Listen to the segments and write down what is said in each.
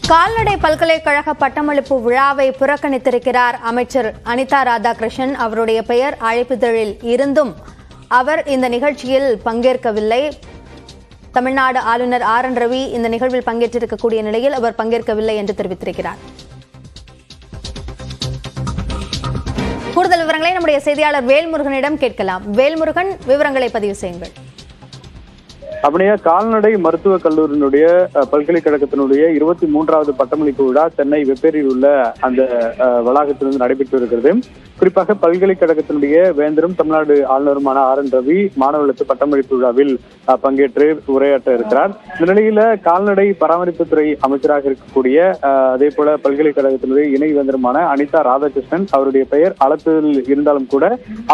கால்நடை பல்கலைக்கழக பட்டமளிப்பு விழாவை புறக்கணித்திருக்கிறார் அமைச்சர் அனிதா ராதாகிருஷ்ணன். அவருடைய பெயர் அழைப்பிதழில் இருந்தும் அவர் இந்த நிகழ்ச்சியில் பங்கேற்கவில்லை. தமிழ்நாடு ஆளுநர் ஆர்.என். ரவி இந்த நிகழ்வில் பங்கேற்றிருக்கக்கூடிய நிலையில் அவர் பங்கேற்கவில்லை என்று தெரிவித்திருக்கிறார். கூடுதல் விவரங்களை நம்முடைய செய்தியாளர் வேல்முருகனிடம் கேட்கலாம். வேல்முருகன், விவரங்களை பதிவு செய்யுங்கள். அப்படியே கால்நடை மருத்துவக் கல்லூரியினுடைய பல்கலைக்கழகத்தினுடைய 23வது பட்டமளிப்பு விழா சென்னை வெப்பேரியில் உள்ள அந்த வளாகத்திலிருந்து நடைபெற்று வருகிறது. குறிப்பாக பல்கலைக்கழகத்தினுடைய வேந்தரும் தமிழ்நாடு ஆளுநருமான ஆர்.என். ரவி மாணவர்களுக்கு பட்டமளிப்பு விழாவில் பங்கேற்று உரையாற்ற இருக்கிறார். இந்த நிலையில கால்நடை பராமரிப்புத்துறை அமைச்சராக இருக்கக்கூடிய அதே போல பல்கலைக்கழகத்தினுடைய இணை வேந்தருமான அனிதா ராதாகிருஷ்ணன் அவருடைய பெயர் அழைப்பில் இருந்தாலும் கூட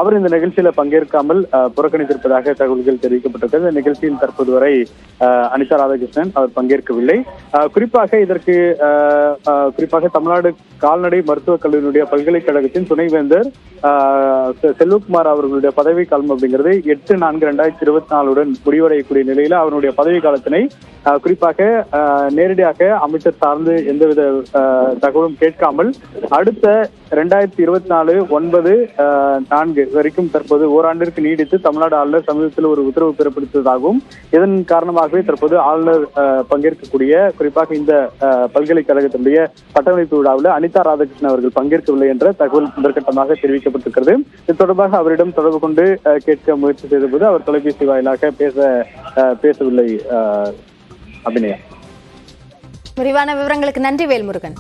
அவர் இந்த நிகழ்ச்சியில பங்கேற்காமல் புறக்கணித்திருப்பதாக தகவல்கள் தெரிவிக்கப்பட்டிருக்கிறது. இந்த நிகழ்ச்சியில் தற்போது வரை அனிதா ராதாகிருஷ்ணன் அவர் பங்கேற்கவில்லை. குறிப்பாக தமிழ்நாடு கால்நடை மருத்துவக் கல்லூரியினுடைய பல்கலைக்கழகத்தின் துணைவேந்தர் செல்வகுமார் அவர்களுடைய பதவி காலம் அப்படிங்கிறது 8/4/2024 முடிவடையக்கூடிய நிலையில அவருடைய பதவி காலத்தினை குறிப்பாக நேரடியாக அமைச்சர் சார்ந்து எந்தவித தகவலும் கேட்காமல் அடுத்த 2024/9/4 வரைக்கும் தற்போது ஓராண்டிற்கு நீடித்து தமிழ்நாடு ஆளுநர் சமீபத்தில் ஒரு உத்தரவு பிறப்பித்ததாகவும் இதன் காரணமாகவே தற்போது ஆளுநர் பங்கேற்கக்கூடிய குறிப்பாக இந்த பல்கலைக்கழகத்தினுடைய பட்டமளிப்பு விழாவில் அனிதா ராதாகிருஷ்ணன் அவர்கள் பங்கேற்கவில்லை என்ற தகவல் முதற்கட்டமாக தெரிவிக்கப்பட்டிருக்கிறது. இது தொடர்பாக அவரிடம் தொடர்பு கொண்டு கேட்க முயற்சி செய்தபோது அவர் தொலைபேசி வாயிலாக பேசவில்லை. அபிநயா, விரிவான விவரங்களுக்கு நன்றி வேல்முருகன்.